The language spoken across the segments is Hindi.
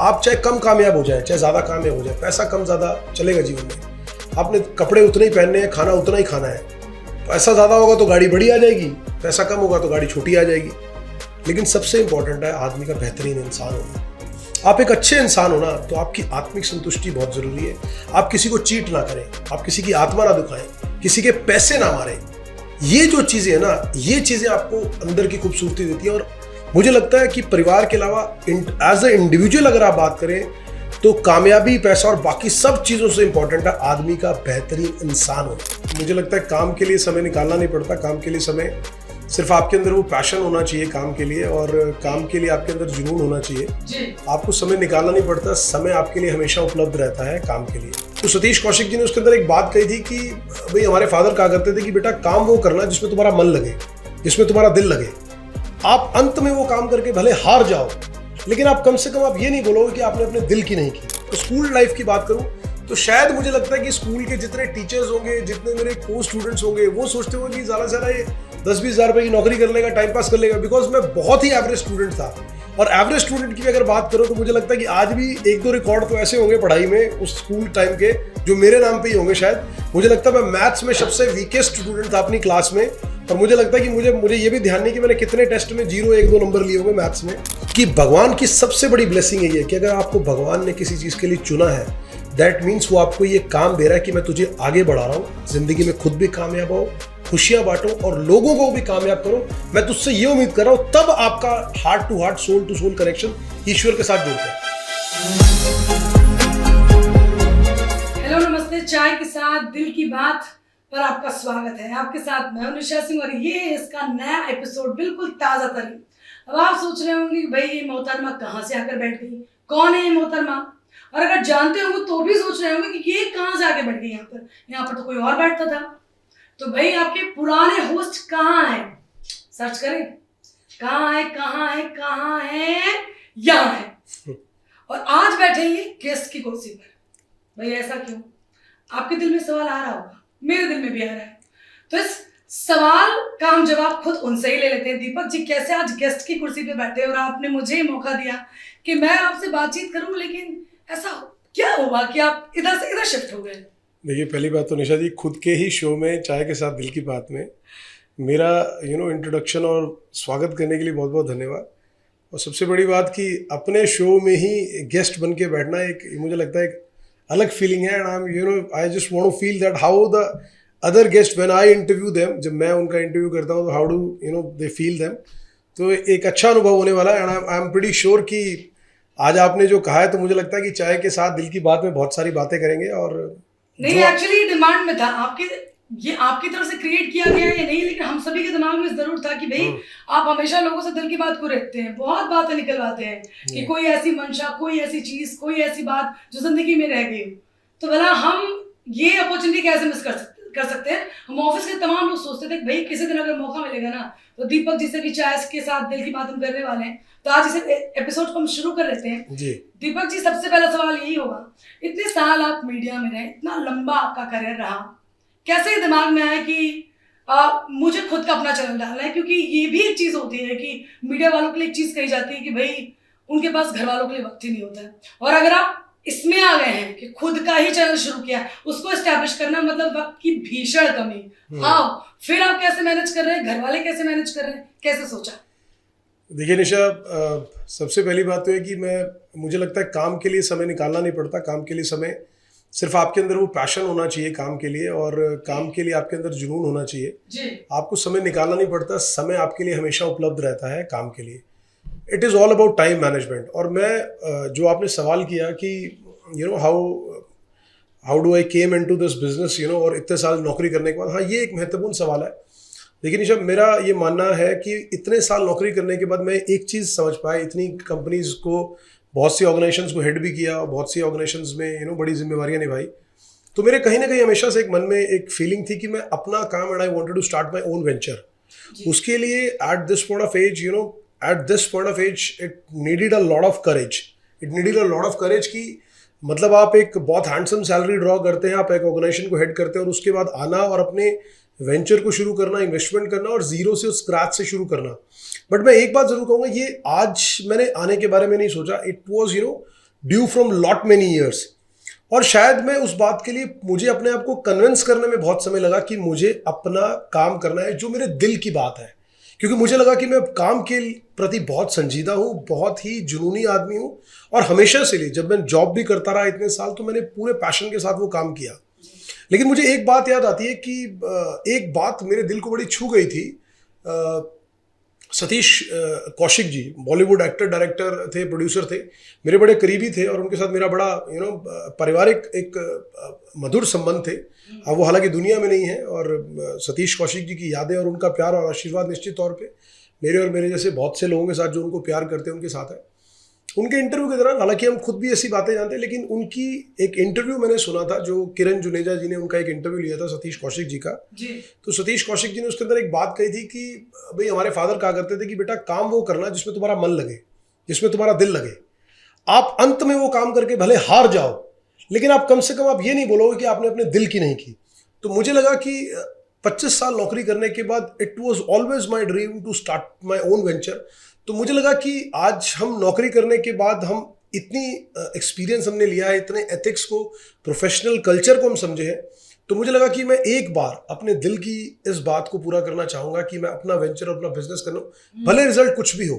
आप चाहे कम कामयाब हो जाए, चाहे ज़्यादा कामयाब हो जाए, पैसा कम ज़्यादा चलेगा जीवन में। आपने कपड़े उतने ही पहनने हैं, खाना उतना ही खाना है। पैसा ज़्यादा होगा तो गाड़ी बड़ी आ जाएगी, पैसा कम होगा तो गाड़ी छोटी आ जाएगी। लेकिन सबसे इंपॉर्टेंट है आदमी का बेहतरीन इंसान होना। आप एक अच्छे इंसान हो ना, तो आपकी आत्मिक संतुष्टि बहुत ज़रूरी है। आप किसी को चीट ना करें, आप किसी की आत्मा ना दुखाएं, किसी के पैसे ना मारें। ये जो चीज़ें हैं ना, ये चीज़ें आपको अंदर की खूबसूरती देती हैं। और मुझे लगता है कि परिवार के अलावा एज ए इंडिविजुअल अगर आप बात करें तो कामयाबी, पैसा और बाकी सब चीज़ों से इंपॉर्टेंट है आदमी का बेहतरीन इंसान होना। मुझे लगता है काम के लिए समय निकालना नहीं पड़ता। काम के लिए समय, सिर्फ आपके अंदर वो पैशन होना चाहिए काम के लिए, और काम के लिए आपके अंदर जुनून होना चाहिए। आपको समय निकालना नहीं पड़ता, समय आपके लिए हमेशा उपलब्ध रहता है काम के लिए। तो सतीश कौशिक जी ने उसके अंदर एक बात कही थी कि भाई हमारे फादर कहा करते थे कि बेटा काम वो करना जिसमें तुम्हारा मन लगे, जिसमें तुम्हारा दिल लगे। आप अंत में वो काम करके भले हार जाओ, लेकिन आप कम से कम आप ये नहीं बोलोगे कि आपने अपने दिल की नहीं की। तो स्कूल लाइफ की बात करूं तो शायद मुझे लगता है कि स्कूल के जितने टीचर्स होंगे, जितने मेरे को स्टूडेंट्स होंगे, वो सोचते होंगे कि ज़्यादा से ज़्यादा ये 10-20 हज़ार रुपये की नौकरी कर लेगा, टाइम पास कर लेगा। बिकॉज मैं बहुत ही एवरेज स्टूडेंट था। और एवरेज स्टूडेंट की अगर बात करो तो मुझे लगता है कि आज भी 1-2 रिकॉर्ड तो ऐसे होंगे पढ़ाई में उस स्कूल टाइम के जो मेरे नाम पे ही होंगे शायद। मुझे लगता है मैं मैथ्स में सबसे वीकेस्ट स्टूडेंट था अपनी क्लास में। और मुझे लगता है कि मुझे ये भी ध्यान नहीं कि मैंने कितने टेस्ट में 0, 1, 2 नंबर लिए होंगे मैथ्स में। कि भगवान की सबसे बड़ी ब्लेसिंग है ये कि अगर आपको भगवान ने किसी चीज़ के लिए चुना है, दैट मीन्स वो आपको ये काम दे रहा है कि मैं तुझे आगे बढ़ा रहा हूँ, जिंदगी में खुद भी कामयाब हो, खुशियां बांटो और लोगों को भी कामयाब करो। मैं तुझसे ये उम्मीद कर रहा हूँ, तब आपका heart to heart, soul to soul connection ईश्वर के साथ जुड़ता है। हेलो, नमस्ते। चाय के साथ दिल की बात पर आपका स्वागत है। आपके साथ मैं हूं निशा सिंह और ये इसका नया एपिसोड बिल्कुल ताजा तरीन। अब आप सोच रहे होंगे कि भाई ये मोहतरमा कहाँ से आकर बैठ गई, कौन है ये मोहतरमा? और अगर जानते होंगे तो भी सोच रहे होंगे कि ये कहाँ से आके बैठ गई यहाँ पर तो कोई और बैठता था। तो भाई आपके पुराने होस्ट कहाँ हैं? सर्च करें, कहाँ है, कहाँ है, कहाँ है, यहाँ है। और आज बैठे ये गेस्ट की कुर्सी पर। भाई ऐसा क्यों? आपके दिल में सवाल आ रहा होगा, मेरे दिल में भी आ रहा है। तो इस सवाल का हम जवाब खुद उनसे ही ले लेते हैं। दीपक जी कैसे आज गेस्ट की कुर्सी पे बैठे और आपने मुझे मौका दिया कि मैं आपसे बातचीत करूं, लेकिन ऐसा क्या हुआ कि आप इधर से इधर शिफ्ट हो गए? देखिए, पहली बात तो निशा जी, खुद के ही शो में चाय के साथ दिल की बात में मेरा इंट्रोडक्शन और स्वागत करने के लिए बहुत बहुत धन्यवाद। और सबसे बड़ी बात कि अपने शो में ही गेस्ट बन के बैठना एक, मुझे लगता है एक अलग फीलिंग है। And I just want to feel that how the other guest when I interview them, जब मैं उनका इंटरव्यू करता हूँ तो how do they feel them. तो एक अच्छा अनुभव होने वाला है। And I am pretty sure कि आज आपने जो कहा है तो मुझे लगता है कि चाय के साथ दिल की बात में बहुत सारी बातें करेंगे। और नहीं, एक्चुअली डिमांड में था ये आपकी तरफ से क्रिएट किया गया है या नहीं, लेकिन हम सभी के दिमाग में जरूर था कि भाई आप हमेशा लोगों से दिल की बात को रखते हैं, बहुत बातें निकलवाते हैं कि कोई ऐसी मंशा, कोई ऐसी चीज, कोई ऐसी बात जो जिंदगी में रह गई हो। तो भला हम ये अपॉर्चुनिटी कैसे मिस कर सकते हैं? हम ऑफिस के तमाम लोग सोचते थे भाई किसी दिन अगर मौका मिलेगा ना तो दीपक जी से भी चाय के साथ दिल की बात हम करने वाले हैं। तो आज इस एपिसोड को हम शुरू कर लेते हैं जी। दीपक जी, सबसे पहला सवाल यही होगा, इतने साल आप मीडिया में रहे, इतना लंबा आपका करियर रहा, कैसे दिमाग में आया कि मुझे खुद का अपना चैनल डालना है? क्योंकि ये भी एक चीज होती है कि मीडिया वालों के लिए एक चीज कही जाती है कि भाई उनके पास घर वालों के लिए वक्त ही नहीं होता है। और अगर आप इसमें आ गए हैं कि खुद का ही चैनल शुरू किया, उसको एस्टैब्लिश करना मतलब वक्त की भीषण कमी। हाँ, फिर आप कैसे मैनेज कर रहे हैं, घर वाले कैसे मैनेज कर रहे हैं, कैसे सोचा? देखिए निशा, सबसे पहली बात तो है कि मुझे लगता है काम के लिए समय निकालना नहीं पड़ता। काम के लिए समय, सिर्फ आपके अंदर वो पैशन होना चाहिए काम के लिए, और काम के लिए आपके अंदर जुनून होना चाहिए जी। आपको समय निकालना नहीं पड़ता, समय आपके लिए हमेशा उपलब्ध रहता है काम के लिए। It is all about time management. और मैं जो आपने सवाल किया कि how do I came into this business और इतने साल नौकरी करने के बाद, हाँ ये एक महत्वपूर्ण सवाल है। लेकिन निशा, मेरा ये मानना है कि इतने साल नौकरी करने के बाद मैं एक चीज़ समझ पाया, इतनी कंपनीज को, बहुत सी ऑर्गेनाइजेशंस को हेड भी किया और बहुत सी ऑर्गेनाइजेशंस में बड़ी जिम्मेवारियां निभाई, तो मेरे कहीं ना कहीं हमेशा से एक मन में एक फीलिंग थी कि मैं अपना काम, and I wanted to start my own venture. उसके लिए at this point of age it needed a lot of courage कि मतलब आप एक बहुत हैंडसम सैलरी ड्रॉ करते हैं, आप एक ऑर्गेनाइजेशन को हेड करते हैं और उसके बाद आना और अपने वेंचर को शुरू करना, इन्वेस्टमेंट करना और जीरो से, स्क्रैच से शुरू करना। बट मैं एक बात जरूर कहूँगा, ये आज मैंने आने के बारे में नहीं सोचा। It was due from lot many years. और शायद मैं उस बात के लिए मुझे अपने आप को कन्विंस करने में बहुत समय लगा कि मुझे अपना काम करना है जो मेरे दिल की बात है, क्योंकि मुझे लगा कि मैं काम के प्रति बहुत संजीदा हूँ, बहुत ही जुनूनी आदमी हूँ। और हमेशा से लिए जब मैं जॉब भी करता रहा इतने साल, तो मैंने पूरे पैशन के साथ वो काम किया। लेकिन मुझे एक बात याद आती है कि एक बात मेरे दिल को बड़ी छू गई थी। सतीश कौशिक जी बॉलीवुड एक्टर, डायरेक्टर थे, प्रोड्यूसर थे, मेरे बड़े करीबी थे और उनके साथ मेरा बड़ा पारिवारिक एक मधुर संबंध थे। अब वो हालांकि दुनिया में नहीं है, और सतीश कौशिक जी की यादें और उनका प्यार और आशीर्वाद निश्चित तौर पे मेरे और मेरे जैसे बहुत से लोगों के साथ जो उनको प्यार करते हैं उनके साथ है। उनके इंटरव्यू के दौरान, हालांकि हम खुद भी ऐसी बातें जानते हैं, लेकिन उनकी एक इंटरव्यू मैंने सुना था जो किरण जुनेजा जी ने उनका एक इंटरव्यू लिया था सतीश कौशिक जी का जी। तो सतीश कौशिक जी ने उसके अंदर एक बात कही थी कि भाई हमारे फादर कहा करते थे कि बेटा काम वो करना जिसमें तुम्हारा मन लगे, जिसमें तुम्हारा दिल लगे। आप अंत में वो काम करके भले हार जाओ, लेकिन आप कम से कम आप ये नहीं बोलोगे कि आपने अपने दिल की नहीं की। तो मुझे लगा कि 25 साल नौकरी करने के बाद it was always my dream to start my own venture. तो मुझे लगा कि आज हम नौकरी करने के बाद हम इतनी एक्सपीरियंस हमने लिया है, इतने एथिक्स को, प्रोफेशनल कल्चर को हम समझे हैं, तो मुझे लगा कि मैं एक बार अपने दिल की इस बात को पूरा करना चाहूँगा कि मैं अपना वेंचर, अपना बिजनेस कर लूँ, भले रिजल्ट कुछ भी हो,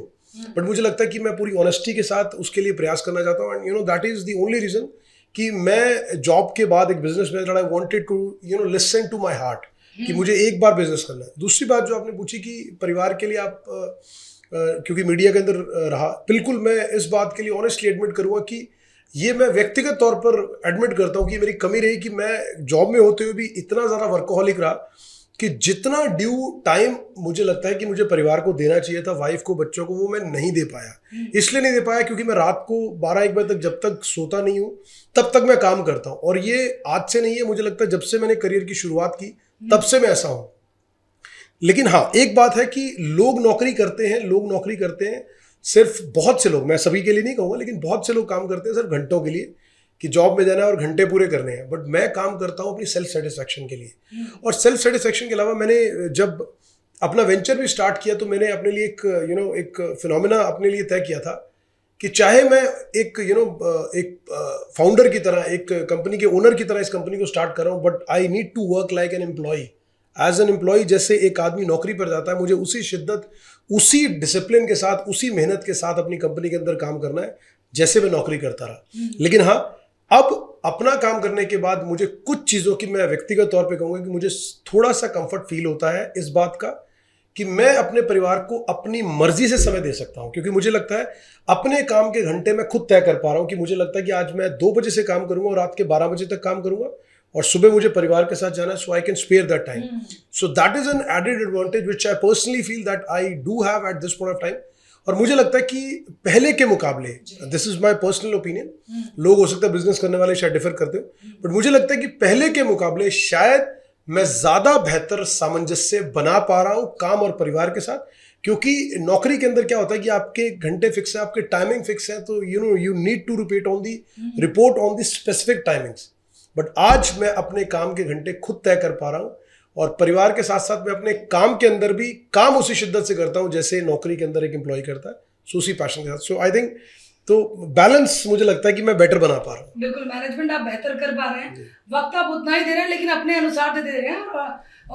बट मुझे लगता है कि मैं पूरी ऑनेस्टी के साथ उसके लिए प्रयास करना चाहता हूँ। And that is the only reason कि मैं जॉब के बाद एक बिजनेस में I wanted to listen to my heart कि मुझे एक बार बिजनेस करना है। दूसरी बात जो आपने पूछी कि परिवार के लिए आप क्योंकि मीडिया के अंदर रहा, बिल्कुल मैं इस बात के लिए ऑनेस्टली एडमिट करूँगा कि ये मैं व्यक्तिगत तौर पर एडमिट करता हूँ कि मेरी कमी रही कि मैं जॉब में होते हुए भी इतना ज़्यादा वर्कोहॉलिक रहा कि जितना ड्यू टाइम मुझे लगता है कि मुझे परिवार को देना चाहिए था, वाइफ को, बच्चों को, वो मैं नहीं दे पाया। इसलिए नहीं दे पाया क्योंकि मैं रात को 12-1 बजे तक जब तक सोता नहीं हूँ तब तक मैं काम करता हूँ। और ये आज से नहीं है, मुझे लगता है जब से मैंने करियर की शुरुआत की तब से मैं ऐसा हूँ। लेकिन हाँ, एक बात है कि लोग नौकरी करते हैं सिर्फ, बहुत से लोग, मैं सभी के लिए नहीं कहूँगा, लेकिन बहुत से लोग काम करते हैं सिर्फ घंटों के लिए कि जॉब में जाना है और घंटे पूरे करने हैं। बट मैं काम करता हूँ अपनी सेल्फ सेटिस्फैक्शन के लिए। और सेल्फ सेटिस्फैक्शन के अलावा मैंने जब अपना वेंचर भी स्टार्ट किया तो मैंने अपने लिए एक फिनोमिना अपने लिए तय किया था कि चाहे मैं एक फाउंडर की तरह, एक कंपनी के ओनर की तरह इस कंपनी को स्टार्ट कर रहा हूँ, but I need to work like an employee. As an employee जैसे एक आदमी नौकरी पर जाता है, मुझे उसी शिद्दत, उसी डिसिप्लिन के साथ, उसी मेहनत के साथ अपनी कंपनी के अंदर काम करना है जैसे मैं नौकरी करता रहा। लेकिन हाँ, अब अपना काम करने के बाद मुझे कुछ चीज़ों की, मैं व्यक्तिगत तौर पे कहूँगा कि मुझे थोड़ा सा कंफर्ट फील होता है इस बात का कि मैं अपने परिवार को अपनी मर्जी से समय दे सकता हूँ। क्योंकि मुझे लगता है अपने काम के घंटे मैं खुद तय कर पा रहा हूँ कि मुझे लगता है कि आज मैं 2 बजे से काम करूँगा और रात के 12 बजे तक काम करूँगा और सुबह मुझे परिवार के साथ जाना है, so I can spare that time. So that is an added advantage which I personally feel that I do have at this point of time. और मुझे लगता है कि पहले के मुकाबले, this is my personal opinion, लोग हो सकता है बिजनेस करने वाले शायद डिफर करते हो, बट मुझे लगता है कि पहले के मुकाबले शायद मैं ज्यादा बेहतर सामंजस्य बना पा रहा हूँ काम और परिवार के साथ। क्योंकि नौकरी के अंदर क्या होता है कि आपके घंटे फिक्स है, आपके टाइमिंग फिक्स है, तो you need to report on the specific timings. But आज मैं अपने काम के घंटे खुद तय कर पा रहा हूँ और परिवार के साथ साथ मैं अपने काम के अंदर भी काम उसी शिद्दत से करता हूँ जैसे नौकरी के अंदर एक एम्प्लॉय करता है, सो उसी पैशन के साथ। सो आई थिंक तो बैलेंस मुझे लगता है कि मैं बेटर बना पा रहा हूँ। बिल्कुल, मैनेजमेंट आप बेहतर कर पा रहे हैं, वक्त आप उतना ही दे रहे हैं लेकिन अपने अनुसार दे रहे हैं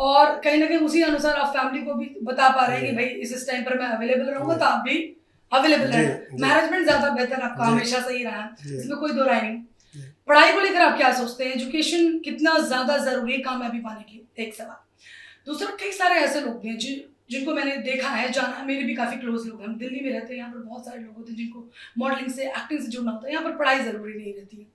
और कहीं ना कहीं उसी अनुसार आप फैमिली को भी बता पा रहे हैं कि भाई इस टाइम पर मैं अवेलेबल रहूंगा तो आप भी अवेलेबल रहें। मैनेजमेंट ज्यादा बेहतर आपका हमेशा सही रहा है, इसमें कोई दो राय नहीं। पढ़ाई को लेकर आप क्या सोचते हैं? एजुकेशन कितना ज्यादा जरूरी है कामयाबी पाने के? एक सवाल। दूसरा, कई सारे ऐसे लोग हैं जिनको मैंने देखा है, जाना, मेरे भी काफी क्लोज लोग हैं, हम दिल्ली में रहते हैं, यहाँ पर बहुत सारे लोग होते हैं जिनको मॉडलिंग से, एक्टिंग से जुड़ना होता है, यहाँ पर पढ़ाई जरूरी नहीं रहती है।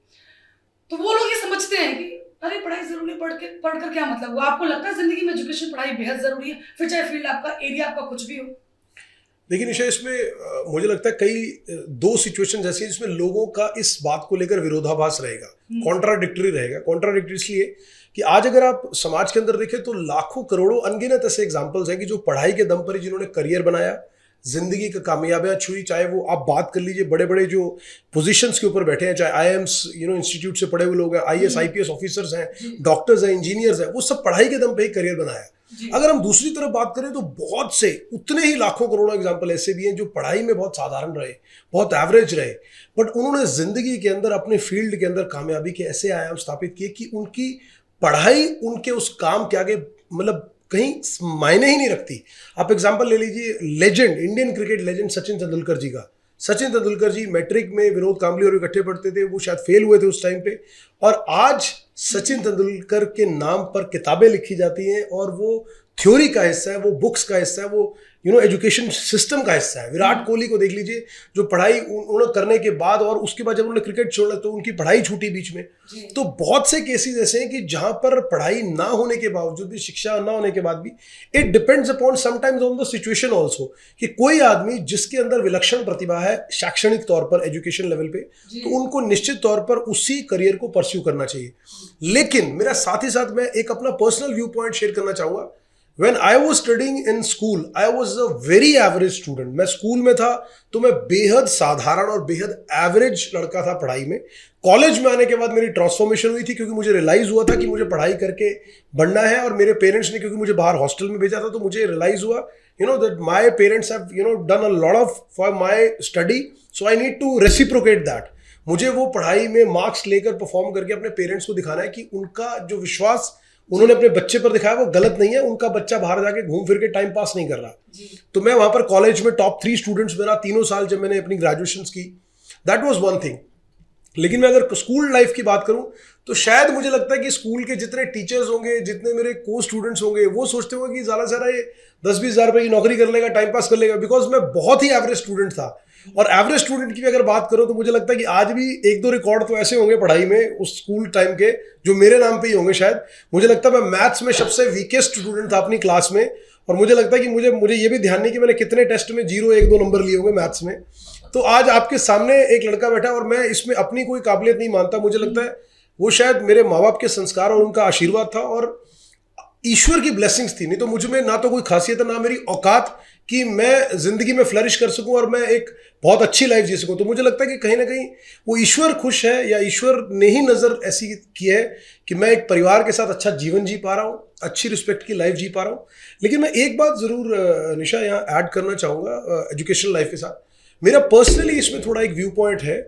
तो वो लोग ये समझते हैं कि अरे पढ़ाई जरूरी, पढ़कर क्या मतलब? वो आपको लगता है जिंदगी में एजुकेशन, पढ़ाई बेहद जरूरी है, फिर चाहे फील्ड आपका, एरिया आपका कुछ भी हो? लेकिन निशा, इसमें मुझे लगता है कई 2 सिचुएशन ऐसी हैं जिसमें लोगों का इस बात को लेकर विरोधाभास रहेगा, कॉन्ट्राडिक्टरी रहेगा। कॉन्ट्राडिक्टरी इसलिए कि आज अगर आप समाज के अंदर देखें तो लाखों करोड़ों अनगिनत ऐसे एग्जाम्पल्स हैं कि जो पढ़ाई के दम पर ही जिन्होंने करियर बनाया, जिंदगी का कामयाबियां छुई, चाहे वो आप बात कर लीजिए बड़े बड़े जो पोजीशंस के ऊपर बैठे हैं, चाहे आईएम्स इंस्टीट्यूट से पढ़े हुए लोग हैं, आईएएस आईपीएस ऑफिसर्स हैं, डॉक्टर्स हैं, इंजीनियर्स हैं, वो सब पढ़ाई के दम पे ही करियर बनाया। जी। अगर हम दूसरी तरफ बात करें तो बहुत से उतने ही लाखों करोड़ों एग्जाम्पल ऐसे भी हैं जो पढ़ाई में बहुत साधारण रहे, बहुत एवरेज रहे, बट उन्होंने जिंदगी के अंदर अपने फील्ड के अंदर कामयाबी के ऐसे आयाम स्थापित किए कि उनकी पढ़ाई उनके उस काम के आगे मतलब कहीं मायने ही नहीं रखती। आप एग्जाम्पल ले लीजिए legend, Indian cricket legend Sachin Tendulkar ji का। सचिन तेंदुलकर जी मैट्रिक में विनोद कांबली और इकट्ठे पढ़ते थे, वो शायद फेल हुए थे उस टाइम पे, और आज सचिन तेंदुलकर के नाम पर किताबें लिखी जाती हैं और वो थ्योरी का हिस्सा है, वो बुक्स का हिस्सा है, वो एजुकेशन सिस्टम का हिस्सा है। विराट कोहली को देख लीजिए, जो पढ़ाई उन्होंने करने के बाद और उसके बाद जब उन्होंने क्रिकेट छोड़ा तो उनकी पढ़ाई छूटी बीच में। तो बहुत से केसेस ऐसे हैं कि जहां पर पढ़ाई ना होने के बावजूद भी, शिक्षा ना होने के बाद भी, it depends upon sometimes on the situation also, कि कोई आदमी जिसके अंदर विलक्षण प्रतिभा है शैक्षणिक तौर पर, एजुकेशन लेवल पे, तो उनको निश्चित तौर पर उसी करियर को परस्यू करना चाहिए। लेकिन मेरा साथ ही साथ मैं एक अपना पर्सनल व्यू पॉइंट शेयर करना चाहूंगा। When I was studying in school, I was a very average student. मैं स्कूल में था तो मैं बेहद साधारण और बेहद एवरेज लड़का था पढ़ाई में। कॉलेज में आने के बाद मेरी ट्रांसफॉर्मेशन हुई थी, क्योंकि मुझे रियलाइज हुआ था कि मुझे पढ़ाई करके बढ़ना है, और मेरे पेरेंट्स ने क्योंकि मुझे बाहर हॉस्टल में भेजा था तो मुझे रियलाइज हुआ that my parents have done a lot of for my study, so I need to reciprocate that. मुझे वो पढ़ाई में मार्क्स लेकर परफॉर्म करके अपने पेरेंट्स को दिखाना है कि उनका जो विश्वास उन्होंने अपने बच्चे पर दिखाया वो गलत नहीं है, उनका बच्चा बाहर जाके घूम फिर के टाइम पास नहीं कर रहा। तो मैं वहां पर कॉलेज में टॉप 3 स्टूडेंट्स मेरा तीनों साल जब मैंने अपनी ग्रेजुएशन की, दैट वाज वन थिंग। लेकिन मैं अगर स्कूल लाइफ की बात करूं तो शायद मुझे लगता है कि स्कूल के जितने टीचर्स होंगे, जितने मेरे को स्टूडेंट्स होंगे, वो सोचते होंगे कि ज़्यादा से ज़्यादा ये 10-20 हज़ार रुपये की नौकरी कर लेगा, टाइम पास कर लेगा, बिकॉज मैं बहुत ही एवरेज स्टूडेंट था। और एवरेज स्टूडेंट की भी अगर बात करो तो मुझे लगता है कि आज भी 1-2 रिकॉर्ड तो ऐसे होंगे पढ़ाई में उस स्कूल टाइम के जो मेरे नाम पे ही होंगे शायद। मुझे लगता है मैं मैथ्स में सबसे वीकेस्ट स्टूडेंट था अपनी क्लास में, और मुझे लगता है कि मुझे ये भी ध्यान नहीं कि मैंने कितने टेस्ट में 0, 1, 2 नंबर लिए होंगे मैथ्स में। तो आज आपके सामने एक लड़का बैठा और मैं इसमें अपनी कोई काबिलियत नहीं मानता। मुझे लगता है वो शायद मेरे माँ बाप के संस्कार और उनका आशीर्वाद था और ईश्वर की ब्लेसिंग्स थी। नहीं तो मुझ में ना तो कोई खासियत है, ना मेरी औकात कि मैं जिंदगी में फ्लरिश कर सकूं और मैं एक बहुत अच्छी लाइफ जी सकूं। तो मुझे लगता है कि कहीं ना कहीं वो ईश्वर खुश है, या ईश्वर ने ही नज़र ऐसी की है कि मैं एक परिवार के साथ अच्छा जीवन जी पा रहा हूँ, अच्छी रिस्पेक्ट की लाइफ जी पा रहा हूँ। लेकिन मैं एक बात ज़रूर निशा यहाँ ऐड करना चाहूँगा एजुकेशन लाइफ के साथ। मेरा पर्सनली इसमें थोड़ा एक व्यू पॉइंट है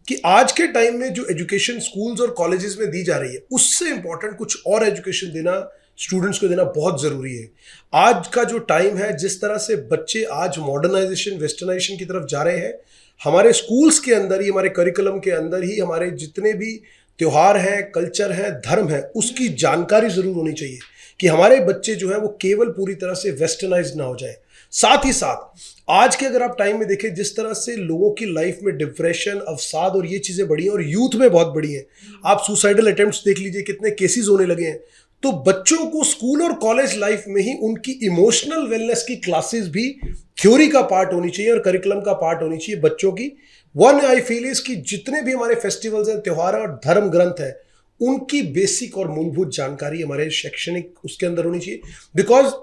कि आज के टाइम में जो एजुकेशन स्कूल्स और कॉलेजेस में दी जा रही है, उससे इंपॉर्टेंट कुछ और एजुकेशन देना स्टूडेंट्स को देना बहुत ज़रूरी है। आज का जो टाइम है, जिस तरह से बच्चे आज मॉडर्नाइजेशन, वेस्टर्नाइजेशन की तरफ जा रहे हैं, हमारे स्कूल्स के अंदर ही, हमारे करिकुलम के अंदर ही हमारे जितने भी त्योहार हैं, कल्चर है, धर्म है, उसकी जानकारी ज़रूर होनी चाहिए कि हमारे बच्चे जो है वो केवल पूरी तरह से वेस्टर्नाइज ना हो जाए। साथ ही साथ आज के अगर आप टाइम में देखें, जिस तरह से लोगों की लाइफ में डिप्रेशन, अवसाद और ये चीज़ें बढ़ी हैं, और यूथ में बहुत बढ़ी हैं। आप सुसाइडल अटेम्प्ट्स देख लीजिए, कितने केसेस होने लगे हैं। तो बच्चों को स्कूल और कॉलेज लाइफ में ही उनकी इमोशनल वेलनेस की क्लासेस भी थ्योरी का पार्ट होनी चाहिए और करिकुलम का पार्ट होनी चाहिए बच्चों की। वन आई फील इज कि जितने भी हमारे फेस्टिवल्स हैं, त्योहार और धर्म ग्रंथ है, उनकी बेसिक और मूलभूत जानकारी हमारे शैक्षणिक उसके अंदर होनी चाहिए। बिकॉज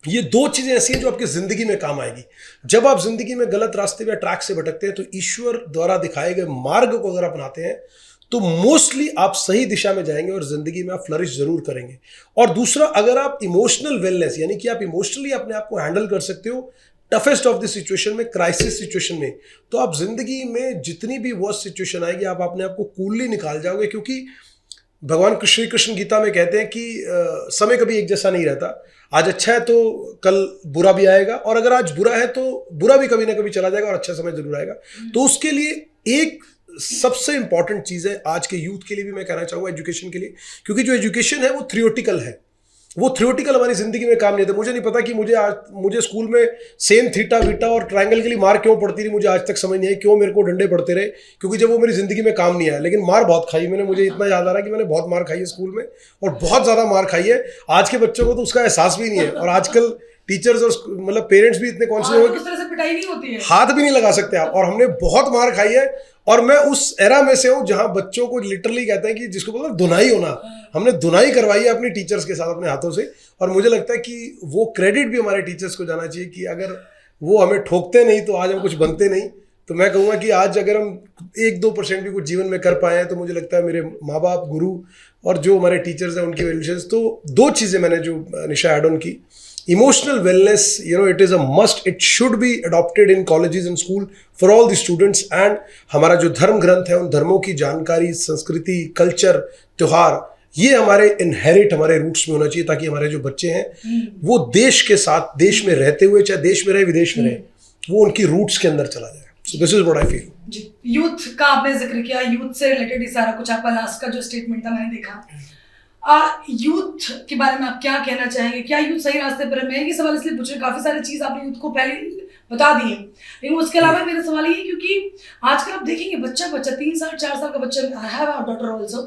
ये 2 चीज़ें ऐसी हैं जो आपकी ज़िंदगी में काम आएगी। जब आप ज़िंदगी में गलत रास्ते या ट्रैक से भटकते हैं तो ईश्वर द्वारा दिखाए गए मार्ग को अगर अपनाते हैं तो मोस्टली आप सही दिशा में जाएंगे और ज़िंदगी में आप फ्लरिश ज़रूर करेंगे। और दूसरा, अगर आप इमोशनल वेलनेस, यानी कि आप इमोशनली अपने आप को हैंडल कर सकते हो टफेस्ट ऑफ द सिचुएशन में, क्राइसिस सिचुएशन में, तो आप ज़िंदगी में जितनी भी वर्स्ट सिचुएशन आएगी आप अपने आप को कूलली निकाल जाओगे। क्योंकि भगवान श्री कृष्ण गीता में कहते हैं कि समय कभी एक जैसा नहीं रहता। आज अच्छा है तो कल बुरा भी आएगा, और अगर आज बुरा है तो बुरा भी कभी ना कभी चला जाएगा और अच्छा समय जरूर आएगा। तो उसके लिए एक सबसे इंपॉर्टेंट चीज़ है आज के यूथ के लिए भी मैं कहना चाहूँगा, एजुकेशन के लिए, क्योंकि जो एजुकेशन है वो थ्योरेटिकल है, वो थ्योरेटिकल हमारी ज़िंदगी में काम नहीं देता। मुझे नहीं पता कि मुझे स्कूल में सेन, थीटा, बीटा और ट्रायंगल के लिए मार क्यों पड़ती रही, मुझे आज तक समझ नहीं आई क्यों मेरे को डंडे पड़ते रहे, क्योंकि जब वो मेरी ज़िंदगी में काम नहीं आया। लेकिन मार बहुत खाई मैंने, मुझे इतना याद आ रहा है कि मैंने बहुत मार खाई है स्कूल में, और बहुत ज़्यादा मार खाई है। आज के बच्चों को तो उसका एहसास भी नहीं है, और आजकल टीचर्स और मतलब पेरेंट्स भी इतने कॉन्शियस हो कि पिटाई नहीं होती है, हाथ भी नहीं लगा सकते आप। और हमने बहुत मार खाई है, और मैं उस एरा में से हूँ जहाँ बच्चों को लिटरली कहते हैं कि जिसको मतलब धुनाई होना, हमने धुनाई करवाई है अपनी टीचर्स के साथ अपने हाथों से। और मुझे लगता है कि वो क्रेडिट भी हमारे टीचर्स को जाना चाहिए कि अगर वो हमें ठोकते नहीं तो आज हम कुछ बनते नहीं। तो मैं कहूँगा कि आज अगर हम 1-2% भी कुछ जीवन में कर पाए हैं तो मुझे लगता है मेरे माँ बाप, गुरु और जो हमारे टीचर्स हैं उनकी वैल्यूज। तो 2 चीज़ें मैंने जो निशा एड ऑन की, emotional wellness, it is a must, it should be adopted in colleges and school for all the students. And हमारा जो धर्म ग्रंथ है उन धर्मों की जानकारी, संस्कृति, कल्चर, त्योहार, ये हमारे इनहेरिट, हमारे रूट्स में होना चाहिए, ताकि हमारे जो बच्चे हैं वो देश के साथ, देश में रहते हुए, चाहे देश में रहे विदेश में रहे, वो उनकी रूट्स के अंदर चला जाए। So this is what I feel. जी, यूथ का आपने जिक्र किया, यूथ से रिलेटेड ही सारा कुछ आपका लास्ट का जो स्टेटमेंट था मैंने देखा। यूथ के बारे में आप क्या कहना चाहेंगे? क्या यूथ सही रास्ते पर है? मैं ये सवाल इसलिए पूछ रही, काफी सारी चीज आपने यूथ को पहले बता दी है, लेकिन उसके अलावा मेरा सवाल ये है क्योंकि आजकल आप देखेंगे बच्चा 3 साल 4 साल का बच्चा, I have a daughter also,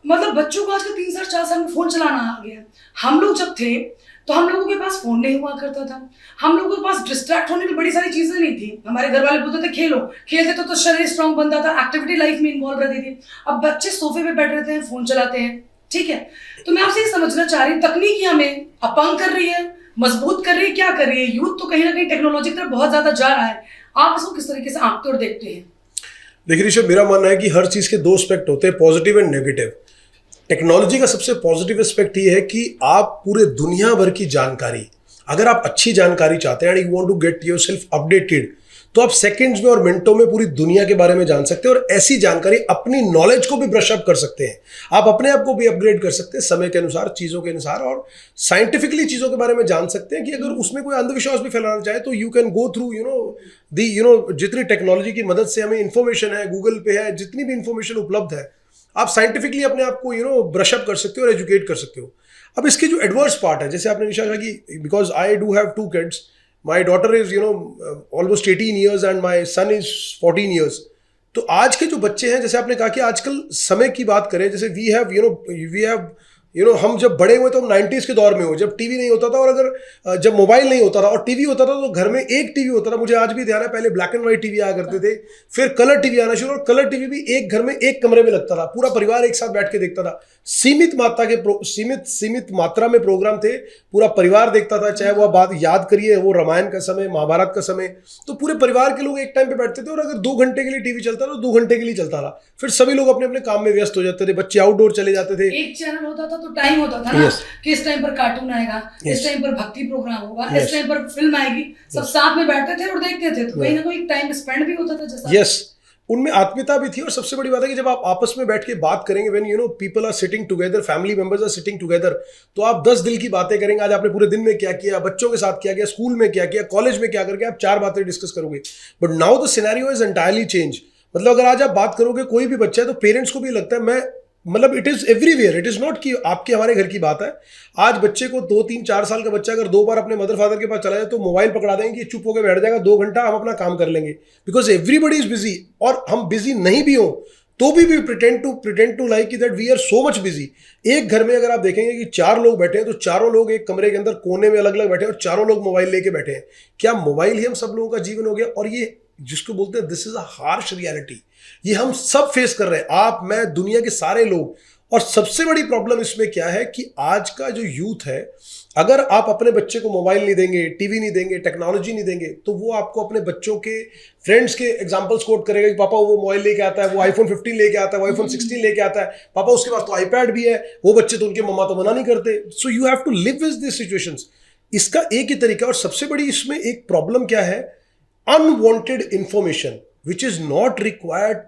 मतलब बच्चों को आजकल 3 साल 4 साल में फोन चलाना आ गया। हम लोग जब थे तो हम लोगों के पास फोन नहीं हुआ करता था, हम लोगों के पास डिस्ट्रैक्ट होने की बड़ी सारी चीजें नहीं थी। हमारे घर वाले बोलते थे खेलो, खेलते तो शरीर स्ट्रांग बनता था, एक्टिविटी लाइफ में इन्वॉल्व रहती थी। अब बच्चे सोफे पे बैठ रहते हैं, फोन चलाते हैं, ठीक है। तो मैं आपसे ये समझना चाह रही हूँ, तकनीकी हमें अपंग कर रही है, मजबूत कर रही है, क्या कर रही है? यूथ तो कहीं ना कहीं टेक्नोलॉजी की तरफ बहुत ज्यादा जा रहा है, आप इसको किस तरीके से आंकते और देखते हैं? देखिए ऋषभ, मेरा मानना है कि हर चीज़ के 2 एस्पेक्ट होते हैं, पॉजिटिव एंड नेगेटिव। टेक्नोलॉजी का सबसे पॉजिटिव एस्पेक्ट ये है कि आप पूरे दुनिया भर की जानकारी, अगर आप अच्छी जानकारी चाहते हैं and you want to get yourself updated, तो आप सेकंड्स में और मिनटों में पूरी दुनिया के बारे में जान सकते हैं, और ऐसी जानकारी अपनी नॉलेज को भी ब्रश अप कर सकते हैं, आप अपने आप को भी अपग्रेड कर सकते हैं समय के अनुसार, चीज़ों के अनुसार, और साइंटिफिकली चीज़ों के बारे में जान सकते हैं कि अगर उसमें कोई अंधविश्वास भी फैलाना चाहे तो यू कैन गो थ्रू जितनी टेक्नोलॉजी की मदद से हमें इन्फॉर्मेशन है, गूगल पे है, जितनी भी इन्फॉर्मेशन उपलब्ध है, आप साइंटिफिकली अपने आप को ब्रश अप कर सकते हो और एजुकेट कर सकते हो। अब इसके जो एडवर्स पार्ट है, जैसे आपने निशा कहा कि because I do have 2 kids, my daughter is almost 18 years and my son is 14 years. तो आज के जो बच्चे हैं, जैसे आपने कहा कि आजकल समय की बात करें, जैसे वी हैव हम जब बड़े हुए तो हम 90s के दौर में हो, जब टीवी नहीं होता था, और अगर जब मोबाइल नहीं होता था और टीवी होता था तो घर में एक टीवी होता था। मुझे आज भी ध्यान है, पहले ब्लैक एंड व्हाइट टीवी आया करते थे, फिर कलर टीवी आना शुरू, और कलर टीवी भी एक घर में एक कमरे में लगता था, पूरा परिवार एक साथ बैठ के देखता था। सीमित मात्रा में प्रोग्राम थे, पूरा परिवार देखता था, चाहे वो बात याद करिए, वो रामायण का समय, महाभारत का समय, तो पूरे परिवार के लोग एक टाइम पे बैठते थे, और अगर 2 घंटे के लिए टीवी चलता था तो 2 घंटे के लिए चलता था, फिर सभी लोग अपने अपने काम में व्यस्त हो जाते थे, बच्चे आउटडोर चले जाते थे। एक चैनल होता था तो टाइम होता था ना, कि इस टाइम पर कार्टून आएगा, इस टाइम पर भक्ति प्रोग्राम होगा, इस टाइम पर फिल्म आएगी, सब साथ में बैठते थे और देखते थे, तो कहीं ना कहीं टाइम स्पेंड भी होता था जैसा। यस, उनमें आत्मीयता भी थी, और सबसे बड़ी बात है कि जब आप आपस में बैठ के बात करेंगे, when people are sitting together, family members are sitting together, तो आप 10 दिल की बातें करेंगे, आज आपने पूरे दिन में क्या किया, बच्चों के साथ क्या किया, स्कूल में क्या किया, कॉलेज में क्या करके, आप 4 बातें डिस्कस करोगे। But now the scenario is entirely change. मतलब अगर आज आप बात करोगे, कोई भी बच्चा है, तो पेरेंट्स को भी लगता है, it is everywhere, it is not कि आपके हमारे घर की बात है। आज बच्चे को 2-3-4 साल का बच्चा अगर 2 बार अपने मदर फादर के पास चला जाए तो मोबाइल पकड़ा देंगे कि चुप होकर बैठ जाएगा, 2 घंटा हम अपना काम कर लेंगे, बिकॉज एवरीबडी इज बिजी। और हम बिजी नहीं भी हो तो भी pretend to like that we are so much busy. एक घर में अगर आप देखेंगे कि 4 लोग बैठे हैं, तो चारों लोग एक कमरे के अंदर कोने में अलग अलग बैठे हैं, और चारों लोग मोबाइल लेके बैठे हैं। क्या मोबाइल ही हम सब लोगों का जीवन हो गया? और ये जिसको बोलते हैं this is a harsh reality, ये हम सब फेस कर रहे हैं, आप, मैं, दुनिया के सारे लोग। और सबसे बड़ी प्रॉब्लम इसमें क्या है कि आज का जो यूथ है, अगर आप अपने बच्चे को मोबाइल नहीं देंगे, टीवी नहीं देंगे, टेक्नोलॉजी नहीं देंगे, तो वो आपको अपने बच्चों के फ्रेंड्स के एग्जांपल्स कोट करेगा कि पापा वो मोबाइल लेके आता है, वो आईफोन 15 लेके आता है, वो आईफोन 16 लेके आता है, पापा उसके पास तो आईपैड भी है, वो बच्चे तो उनके मम्मा तो मना नहीं करते। So you have to live with this situations. इसका एक ही तरीका, और सबसे बड़ी इसमें एक प्रॉब्लम क्या है, unwanted information which is not required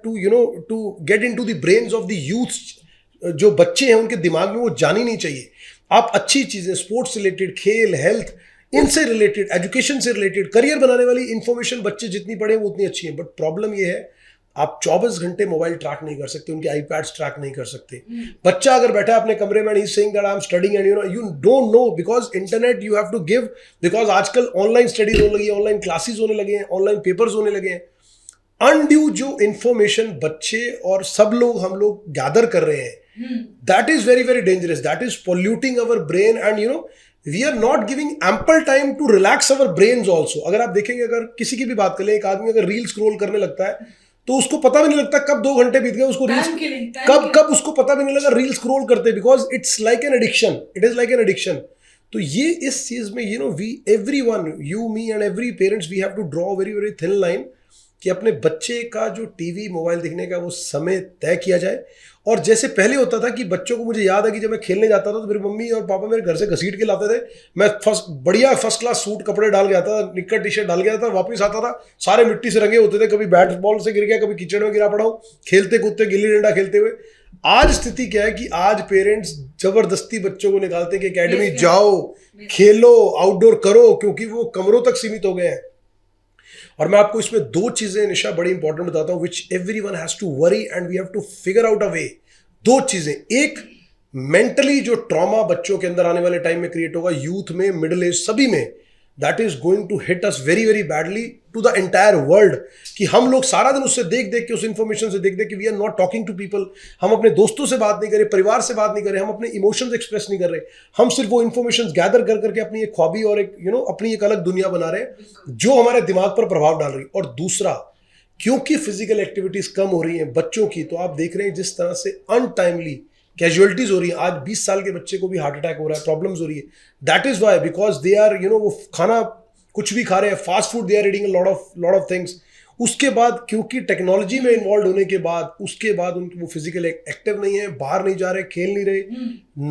to get into the brains of the youth. जो बच्चे हैं उनके दिमाग में वो जानी नहीं चाहिए। आप अच्छी चीजें, स्पोर्ट्स रिलेटेड, खेल, हेल्थ, इनसे रिलेटेड, एजुकेशन से रिलेटेड, करियर बनाने वाली इंफॉर्मेशन बच्चे जितनी पढ़े वो उतनी अच्छी है। बट प्रॉब्लम ये है, आप 24 घंटे मोबाइल ट्रैक नहीं कर सकते, उनके आईपैड्स ट्रैक नहीं कर सकते। बच्चा अगर बैठा है अपने कमरे में, he is saying that I am studying, and you don't know, because internet you have to give, because आजकल ऑनलाइन स्टडीज होने लगी है, ऑनलाइन क्लासेस होने लगे हैं, ऑनलाइन पेपर्स होने लगे हैं। अनड्यू जो इंफॉर्मेशन बच्चे और सब लोग, हम लोग गैदर कर रहे हैं, that is very very dangerous, that is polluting our brain, and we are not giving ample time to relax our brains also। अगर आप देखेंगे, अगर किसी की भी बात करें, एक आदमी अगर रील स्क्रॉल करने लगता है तो उसको पता भी नहीं लगता कब 2 घंटे बीत गए, उसको रील्स कब उसको पता भी नहीं लगा रील स्क्रॉल करते, because it's like an addiction, it is like an addiction. तो ये इस चीज में we everyone, you, me and every parents, we have to draw very very thin line कि अपने बच्चे का जो टीवी मोबाइल देखने का वो समय तय किया जाए। और जैसे पहले होता था कि बच्चों को, मुझे याद है कि जब मैं खेलने जाता था तो मेरी मम्मी और पापा मेरे घर से घसीट के लाते थे, मैं फर्स्ट क्लास सूट कपड़े डाल के आता था, निक्कर टी शर्ट डाल के आता था, वापस आता था सारे मिट्टी से रंगे होते थे, कभी बैट बॉल से गिर गया, कभी कीचड़ में गिरा पड़ा हूँ, खेलते कूदते गिल्ली डंडा खेलते हुए। आज स्थिति क्या है कि आज पेरेंट्स जबरदस्ती बच्चों को निकालते हैं कि एकेडमी जाओ, खेलो, आउटडोर करो, क्योंकि वो कमरों तक सीमित हो गए हैं। और मैं आपको इसमें दो चीजें निशा बड़ी इंपॉर्टेंट बताता हूं, which everyone has to worry and we have to figure out a way. दो चीजें, एक मेंटली जो ट्रॉमा बच्चों के अंदर आने वाले टाइम में क्रिएट होगा, यूथ में, मिडिल एज, सभी में, that is going to hit us very very badly to the entire world. कि हम लोग सारा दिन उससे देख देख के, उस इंफॉर्मेशन से देख देख के we are not talking to people, हम अपने दोस्तों से बात नहीं कर रहे, परिवार से बात नहीं कर रहे, हम अपने इमोशंस एक्सप्रेस नहीं कर रहे, हम सिर्फ वो इंफॉर्मेशन गैदर कर करके अपनी एक ख्वाबी और एक अपनी एक अलग दुनिया बना रहे हैं जो हमारे दिमाग पर प्रभाव डाल रही है। और दूसरा, क्योंकि फिजिकल एक्टिविटीज कम हो रही हैं बच्चों की, तो आप देख रहे हैं जिस तरह से अनटाइमली कैजुअलिटीज हो रही है। आज 20 साल के बच्चे को भी हार्ट अटैक हो रहा है, प्रॉब्लम्स हो रही है। That is why, because they are वो खाना कुछ भी खा रहे हैं, fast food, they are reading lot of things. उसके बाद क्योंकि टेक्नोलॉजी में इन्वॉल्व होने के बाद, उसके बाद उनकी वो फिजिकल एक्टिव नहीं है, बाहर नहीं जा रहे, खेल नहीं रहे,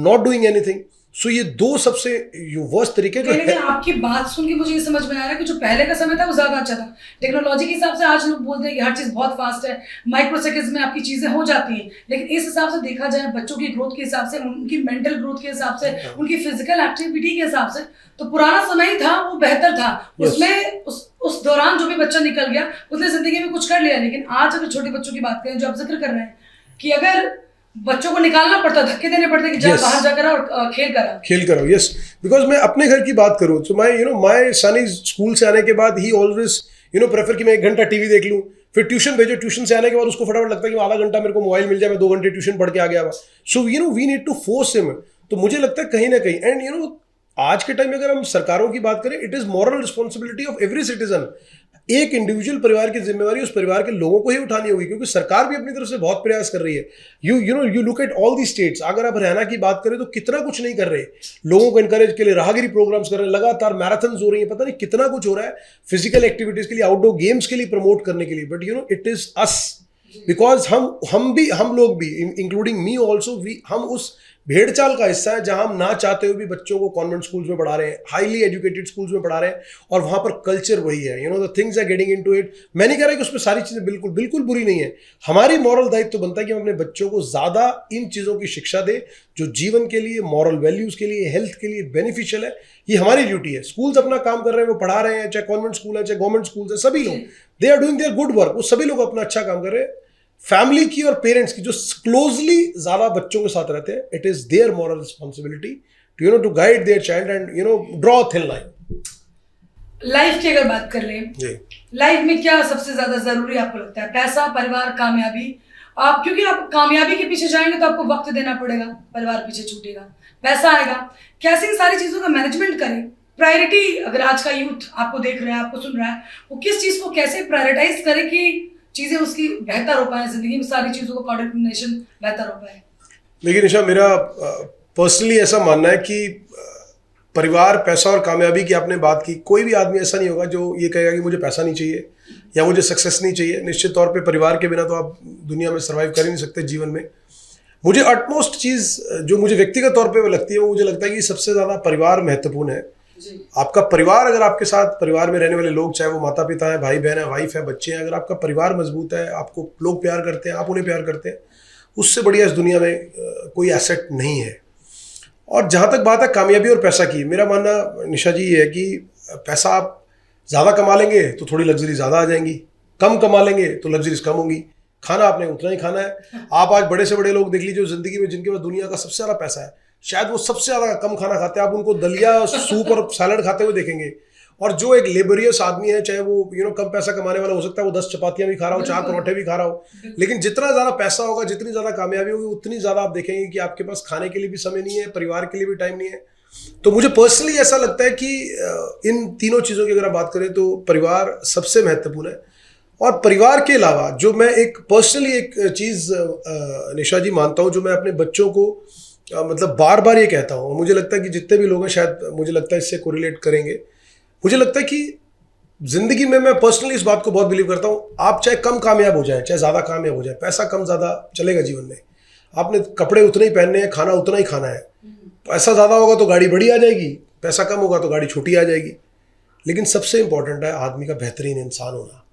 नॉट डूइंग एनीथिंग। सो ये दो सबसे वर्स्ट तरीके जो है। आपकी बात सुन के मुझे ये समझ में आ रहा है कि जो पहले का समय था वो ज्यादा अच्छा था। टेक्नोलॉजी के हिसाब से आज लोग बोलते हैं कि हर चीज बहुत फास्ट है, माइक्रो सेकंड्स में आपकी चीजें हो जाती हैं, लेकिन इस हिसाब से देखा जाए बच्चों की ग्रोथ के हिसाब से, उनकी मेंटल ग्रोथ के हिसाब से, उनकी फिजिकल एक्टिविटी के हिसाब से, तो पुराना समय ही था वो बेहतर था। उसमें उस दौरान जो भी बच्चा निकल गया उसने जिंदगी में कुछ कर लिया। लेकिन आज अगर छोटे बच्चों की बात करें, जो आप जिक्र कर रहे हैं कि अगर बच्चों को निकालना पड़ता, धक्के देने पड़ते कि जा बाहर जाकर और खेल करो। यस, बिकॉज मैं अपने घर की बात करूं तो माय सन इज स्कूल से आने के बाद ही ऑलवेज प्रेफर कि मैं 1 घंटा टीवी देख लूं, फिर ट्यूशन भेजो, ट्यूशन से आने के बाद उसको फटाफट लगता है कि आधा घंटा मेरे को मोबाइल मिल जाए, मैं 2 घंटे ट्यूशन पढ़ के आ गया। So we need to force him. तो मुझे लगता है कहीं ना कहीं, एंड आज के टाइम में अगर हम सरकारों की बात करें, it is moral responsibility of every citizen. एक इंडिविजुअल परिवार की जिम्मेवारी उस परिवार के लोगों को ही उठानी होगी, क्योंकि सरकार भी अपनी तरफ से बहुत प्रयास कर रही है। You look at all the states. अगर आप हरियाणा की बात करें तो कितना कुछ नहीं कर रहे, लोगों को इनकरेज के लिए राहगिरी प्रोग्राम्स कर रहे हैं, लगातार मैराथन्स हो रही है, पता नहीं कितना कुछ हो रहा है फिजिकल एक्टिविटीज के लिए, आउटडोर गेम्स के लिए प्रमोट करने के लिए। But it is us, because हम लोग भी, इंक्लूडिंग मी ऑल्सो, हम उस भेड़ चाल का हिस्सा है जहां हम ना चाहते हुए भी बच्चों को कॉन्वेंट स्कूल्स में पढ़ा रहे हैं, हाईली एजुकेटेड स्कूल्स में पढ़ा रहे हैं, और वहां पर कल्चर वही है, the things are getting into it. मैं नहीं कह रहा कि उसमें सारी चीजें बिल्कुल बुरी नहीं है। हमारी मॉरल दायित्व बनता है कि हम अपने बच्चों को ज्यादा इन चीजों की शिक्षा दे जो जीवन के लिए, मॉरल वैल्यूज के लिए, हेल्थ के लिए बेनिफिशियल है। ये हमारी ड्यूटी है। स्कूल्स अपना काम कर रहे हैं, वो पढ़ा रहे हैं, चाहे कॉन्वेंट स्कूल है, चाहे गवर्नमेंट स्कूल है, सभी लोग they are doing their good work, वो सभी लोग अपना अच्छा काम कर रहे हैं। फैमिली की और पेरेंट्स की जो क्लोजली ज्यादा बच्चों के साथ रहते हैं, it is their moral responsibility to guide their child and draw a thin line. Life की अगर बात कर लें, लाइफ में क्या सबसे ज्यादा जरूरी आपको लगता है? पैसा, परिवार, कामयाबी? क्योंकि आप कामयाबी के पीछे जाएंगे तो आपको वक्त देना पड़ेगा, परिवार पीछे छूटेगा, पैसा आएगा। कैसे इन सारी चीजों का मैनेजमेंट करें? प्रायोरिटी, अगर आज का यूथ आपको देख रहा है, आपको सुन रहा है, वो किस चीज को कैसे प्रायोरिटाइज करे कि चीजें उसकी बेहतर हो पाए, जिंदगी में सारी चीजों का कोऑर्डिनेशन बेहतर हो पाए? लेकिन निशा, मेरा पर्सनली ऐसा मानना है कि परिवार, पैसा और कामयाबी की आपने बात की, कोई भी आदमी ऐसा नहीं होगा जो ये कहेगा कि मुझे पैसा नहीं चाहिए या मुझे सक्सेस नहीं चाहिए। निश्चित तौर पे परिवार के बिना तो आप दुनिया में सर्वाइव कर ही नहीं सकते जीवन में। मुझे अटमोस्ट चीज़ जो मुझे व्यक्तिगत तौर पे लगती है, वो मुझे लगता है कि सबसे ज़्यादा परिवार महत्वपूर्ण है। आपका परिवार, अगर आपके साथ परिवार में रहने वाले लोग, चाहे वो माता पिता है, भाई बहन है, वाइफ है, बच्चे हैं, अगर आपका परिवार मजबूत है, आपको लोग प्यार करते हैं, आप उन्हें प्यार करते हैं, उससे बढ़िया इस दुनिया में कोई एसेट नहीं है। और जहाँ तक बात है कामयाबी और पैसा की, मेरा मानना निशा जी ये है कि पैसा आप ज़्यादा कमा लेंगे तो थोड़ी लग्जरी ज़्यादा आ जाएंगी, कम कमा लेंगे तो लग्जरीज कम होंगी। खाना आपने उतना ही खाना है। आप आज बड़े से बड़े लोग देख लीजिए जिंदगी में, जिनके पास दुनिया का सबसे ज़्यादा पैसा है, शायद वो सबसे ज़्यादा कम खाना खाते हैं। आप उनको दलिया, सूप और सैलड खाते हुए देखेंगे। और जो एक लेबरियस आदमी है, चाहे वो कम पैसा कमाने वाला हो सकता है, वो 10 चपातियाँ भी खा रहा हो, 4 परोठे भी खा रहा हो, लेकिन जितना ज़्यादा पैसा होगा, जितनी ज़्यादा कामयाबी होगी, उतनी ज़्यादा आप देखेंगे कि आपके पास खाने के लिए भी समय नहीं है, परिवार के लिए भी टाइम नहीं है। तो मुझे पर्सनली ऐसा लगता है कि इन तीनों चीज़ों की अगर आप बात करें तो परिवार सबसे महत्वपूर्ण है। और परिवार के अलावा जो मैं एक पर्सनली एक चीज़ निशा जी मानता हूँ, जो मैं अपने बच्चों को मतलब बार बार ये कहता हूँ, मुझे लगता है कि जितने भी लोग हैं शायद मुझे लगता है इससे कोरिलेट करेंगे। मुझे लगता है कि जिंदगी में मैं पर्सनली इस बात को बहुत बिलीव करता हूँ, आप चाहे कम कामयाब हो जाए चाहे ज़्यादा कामयाब हो जाए, पैसा कम ज़्यादा चलेगा जीवन में। आपने कपड़े उतने ही पहनने हैं, खाना उतना ही खाना है। पैसा ज़्यादा होगा तो गाड़ी बड़ी आ जाएगी, पैसा कम होगा तो गाड़ी छोटी आ जाएगी। लेकिन सबसे इंपॉर्टेंट है आदमी का बेहतरीन इंसान होना।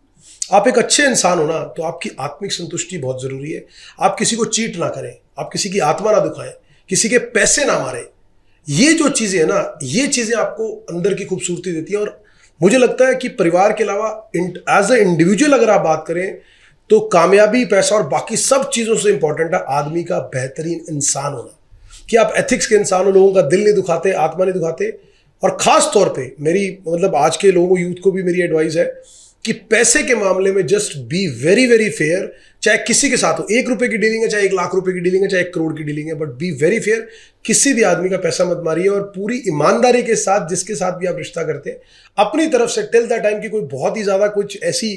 आप एक अच्छे इंसान हो ना तो आपकी आत्मिक संतुष्टि बहुत ज़रूरी है। आप किसी को चीट ना करें, आप किसी की आत्मा ना दुखाएं, किसी के पैसे ना मारें। ये जो चीज़ें हैं ना, ये चीज़ें आपको अंदर की खूबसूरती देती है। और मुझे लगता है कि परिवार के अलावा एज ए इंडिविजुअल अगर आप बात करें तो कामयाबी, पैसा और बाकी सब चीज़ों से इंपॉर्टेंट है आदमी का बेहतरीन इंसान होना, कि आप एथिक्स के इंसान हो, लोगों का दिल नहीं दुखाते, आत्मा नहीं दुखाते। और ख़ास तौर पे मेरी मतलब आज के लोगों को, यूथ को भी मेरी एडवाइस है कि पैसे के मामले में just be very very fair. चाहे किसी के साथ हो, 1 रुपए की डीलिंग है, चाहे 1 लाख रुपए की डीलिंग है, चाहे 1 करोड़ की डीलिंग है, बट बी वेरी फेयर। किसी भी आदमी का पैसा मत मारिए और पूरी ईमानदारी के साथ जिसके साथ भी आप रिश्ता करते हैं अपनी तरफ से टिल द टाइम की कोई बहुत ही ज़्यादा कुछ ऐसी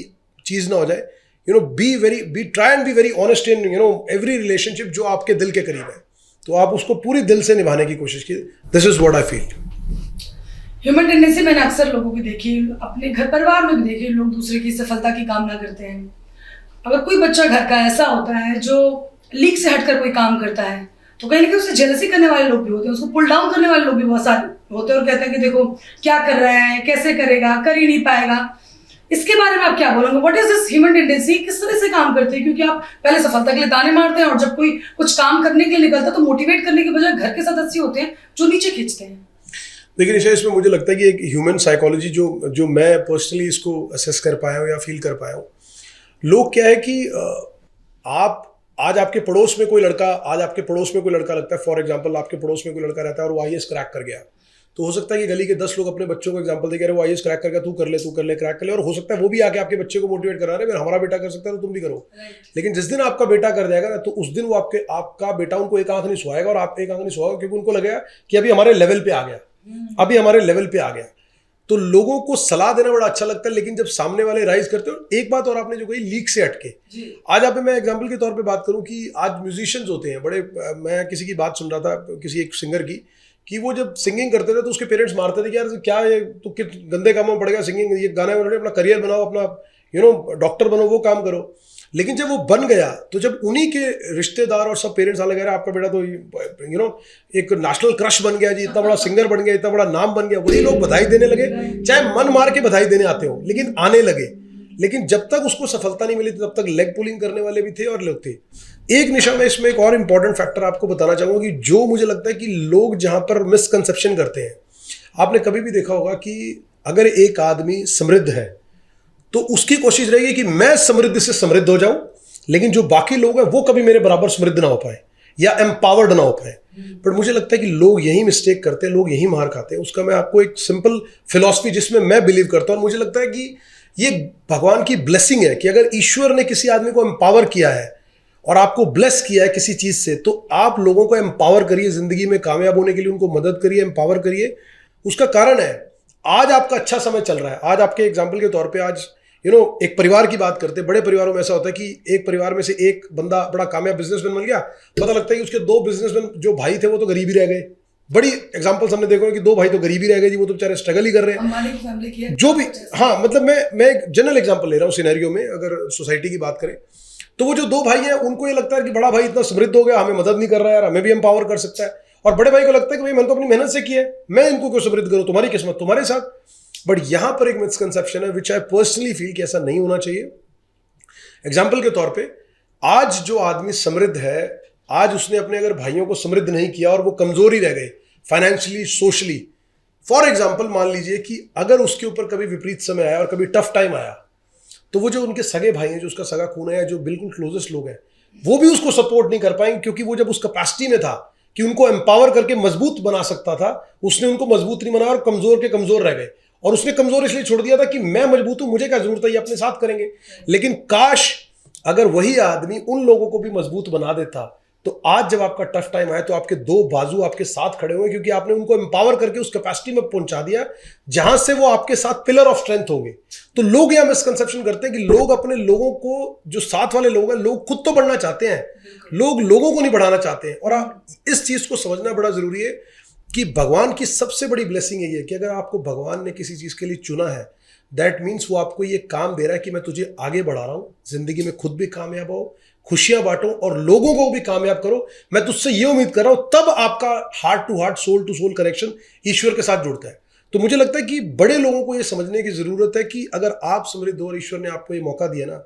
चीज़ ना हो जाए। You know, be try and be very honest in every relationship जो आपके दिल के करीब है, तो आप उसको पूरी दिल से निभाने की कोशिश कीजिए। This is what I feel. Human tendency मैंने अक्सर लोगों की देखी, अपने घर परिवार में भी देखी, लोग दूसरे की सफलता की कामना करते हैं। अगर कोई बच्चा घर का ऐसा होता है जो लीक से हटकर कोई काम करता है तो कहीं ना कहीं उससे जेलसी करने वाले लोग भी होते हैं, उसको पुल डाउन करने वाले लोग भी बहुत सारे होते हैं और कहते हैं कि देखो क्या कर रहा है, कैसे करेगा, कर ही नहीं पाएगा। इसके बारे में आप क्या बोलोगे? What is this human tendency, किस तरह से काम करते हैं? क्योंकि आप पहले सफलता के लिए ताने मारते हैं और जब कोई कुछ काम करने के लिए निकलता है तो मोटिवेट करने के बजाय घर के सदस्य होते हैं जो नीचे खींचते हैं। देखिए निशा, इसमें मुझे लगता है कि एक ह्यूमन साइकोलॉजी जो मैं पर्सनली इसको असेस कर पाया हूँ या फील कर पाया हूँ। लोग क्या है कि आप आज आपके पड़ोस में कोई लड़का लगता है, फॉर एग्जांपल आपके पड़ोस में कोई लड़का रहता है और वो आईएएस क्रैक कर गया, तो हो सकता है कि गली के 10 लोग अपने बच्चों को एग्जांपल दे, वो आईएएस क्रैक कर गया, तू कर ले क्रैक कर ले। और हो सकता है वो भी आके आपके बच्चे को मोटिवेट करा रहे हैं, हमारा बेटा कर सकता है तो तुम भी करो। लेकिन जिस दिन आपका बेटा कर जाएगा ना, तो उस दिन वो आपका बेटा उनको एक आंख नहीं सुहाएगा और आप एक आंख नहीं सुहाएगा, क्योंकि उनको लगेगा कि अभी हमारे लेवल पे आ गया, तो लोगों को सलाह देना बड़ा अच्छा लगता है। लेकिन जब सामने वाले राइज करते हो, एक बात और आपने जो कही लीक से हटके, आज आप मैं एग्जांपल के तौर पे बात करूं कि आज म्यूजिशियंस होते हैं बड़े, मैं किसी की बात सुन रहा था, किसी एक सिंगर की, कि वो जब सिंगिंग करते थे तो उसके पेरेंट्स मारते थे कि यार क्या ये तो किस गंदे कामों में पड़ गया, सिंगिंग, ये गाने में अपना करियर बनाओ, अपना डॉक्टर बनो, वो काम करो। लेकिन जब वो बन गया तो जब उन्हीं के रिश्तेदार और सब पेरेंट्स आने लगे, आपका बेटा तो एक नेशनल क्रश बन गया जी, इतना बड़ा सिंगर बन गया, इतना बड़ा नाम बन गया, वही लोग बधाई देने लगे, चाहे मन मार के बधाई देने आते हो, लेकिन आने लगे। लेकिन जब तक उसको सफलता नहीं मिली तब तक लेग पुलिंग करने वाले भी थे और लोग थे। एक निशा, मैं इसमें एक और इंपॉर्टेंट फैक्टर आपको बताना चाहूंगा कि जो मुझे लगता है कि लोग जहां पर मिसकंसेप्शन करते हैं, आपने कभी भी देखा होगा कि अगर एक आदमी समृद्ध है तो उसकी कोशिश रहेगी कि मैं समृद्ध से समृद्ध हो जाऊं, लेकिन जो बाकी लोग हैं वो कभी मेरे बराबर समृद्ध ना हो पाए या एम्पावर्ड ना हो पाए। पर मुझे लगता है कि लोग यही मिस्टेक करते हैं, लोग यही मार खाते हैं। उसका मैं आपको एक सिंपल फिलॉसफी जिसमें मैं बिलीव करता हूं, और मुझे लगता है कि ये भगवान की ब्लेसिंग है कि अगर ईश्वर ने किसी आदमी को एम्पावर किया है और आपको ब्लेस किया है किसी चीज से, तो आप लोगों को एम्पावर करिए, जिंदगी में कामयाब होने के लिए उनको मदद करिए, एम्पावर करिए। उसका कारण है आज आपका अच्छा समय चल रहा है। आज आपके एग्जाम्पल के तौर पर आज एक परिवार की बात करते हैं, बड़े परिवारों में ऐसा होता है कि एक परिवार में से एक बंदा बड़ा कामयाब बिजनेसमैन बन गया, पता लगता है कि उसके 2 बिजनेसमैन जो भाई थे वो तो गरीब ही रह गए। बड़ी एग्जांपल्स हमने देखो कि 2 भाई तो गरीब ही रह गए जी, वो तो बेचारे स्ट्रगल ही कर रहे हैं, जो भी। हाँ, मतलब मैं एक जनरल एग्जांपल ले रहा हूँ सिनेरियो में, अगर सोसाइटी की बात करें तो वो जो 2 भाई हैं उनको ये लगता है कि बड़ा भाई इतना समृद्ध हो गया, हमें मदद नहीं कर रहा है यार, हमें भी एम्पावर कर सकता है। और बड़े भाई को लगता है कि भाई मैंने तो अपनी मेहनत से किया है, मैं इनको क्यों समृद्ध करूँ, तुम्हारी किस्मत तुम्हारे साथ। बट यहां पर एक मिसकंसेप्शन है विच आई पर्सनली फील कि ऐसा नहीं होना चाहिए। एग्जाम्पल के तौर पे आज जो आदमी समृद्ध है, आज उसने अपने अगर भाइयों को समृद्ध नहीं किया और वो कमजोर ही रह गए फाइनेंशियली, सोशली। फॉर एग्जाम्पल मान लीजिए कि अगर उसके ऊपर कभी विपरीत समय आया और कभी टफ टाइम आया, तो वो जो उनके सगे भाई हैं, जो उसका सगा खून है या जो बिल्कुल क्लोजेस्ट लोग हैं, वो भी उसको सपोर्ट नहीं कर पाएंगे, क्योंकि वो जब उस कैपेसिटी में था कि उनको एम्पावर करके मजबूत बना सकता था, उसने उनको मजबूत नहीं बनाया और कमजोर के कमजोर रह गए। और उसने कमजोर इसलिए छोड़ दिया था कि मैं मजबूत हूं, मुझे क्या जरूरत है, ये अपने साथ करेंगे। लेकिन काश अगर वही आदमी उन लोगों को भी मजबूत बना देता, तो आज जब आपका टफ टाइम आया तो आपके 2 बाजू आपके साथ खड़े हुए, क्योंकि आपने उनको एम्पावर करके उस कैपेसिटी में पहुंचा दिया जहां से वो आपके साथ पिलर ऑफ स्ट्रेंथ होंगे। तो लोग यहां मिसकंसेप्शन करते हैं कि लोग अपने लोगों को, जो साथ वाले लोग हैं, लोग खुद तो बढ़ना चाहते हैं, लोग लोगों को नहीं बढ़ाना चाहते हैं। और आप इस चीज को समझना बड़ा जरूरी है कि भगवान की सबसे बड़ी ब्लेसिंग यही है कि अगर आपको भगवान ने किसी चीज के लिए चुना है, दैट मीन्स वो आपको ये काम दे रहा है कि मैं तुझे आगे बढ़ा रहा हूँ, जिंदगी में खुद भी कामयाब हो, खुशियां बांटो और लोगों को भी कामयाब करो। मैं तुझसे ये उम्मीद कर रहा हूं, तब आपका heart to heart, soul to soul connection ईश्वर के साथ जुड़ता है। तो मुझे लगता है कि बड़े लोगों को ये समझने की जरूरत है कि अगर आप समृद्ध हो और ईश्वर ने आपको ये मौका दिया ना,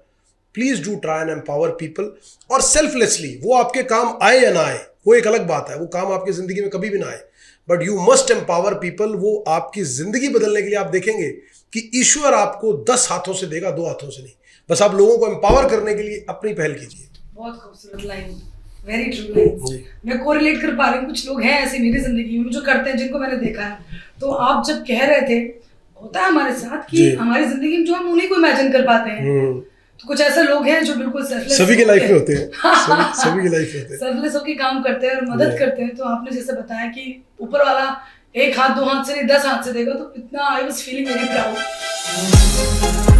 please do try and empower people. और सेल्फलेसली, वो आपके काम आए या ना आए वो एक अलग बात है, वो काम आपकी जिंदगी में कभी भी ना आए, but you must empower people. वो आपकी जिंदगी बदलने के लिए आप देखेंगे कि ईश्वर आपको 10 हाथों से देगा, 2 हाथों से नहीं। बस आप लोगों को एम्पावर करने के लिए अपनी पहल कीजिए। बहुत खूबसूरत लाइन, वेरी ट्रू लाइन। मैं कोरिलेट कर पा रही हूँ, कुछ लोग हैं ऐसे मेरी जिंदगी में जो करते हैं, जिनको मैंने देखा है। तो आप जब कह रहे थे, होता है हमारे साथ कि हमारी जिंदगी में जो हम उन्हीं को इमेजिन कर पाते हैं, तो कुछ ऐसे लोग हैं जो बिल्कुल सेल्फलेस, सभी के लाइफ में होते हैं, सभी के लाइफ में होते हैं, सेल्फलेस होकर काम करते हैं और मदद करते हैं। तो आपने जैसे बताया कि ऊपर वाला 1 हाथ 2 हाथ से नहीं 10 हाथ से देगा, तो इतना I was feeling very proud.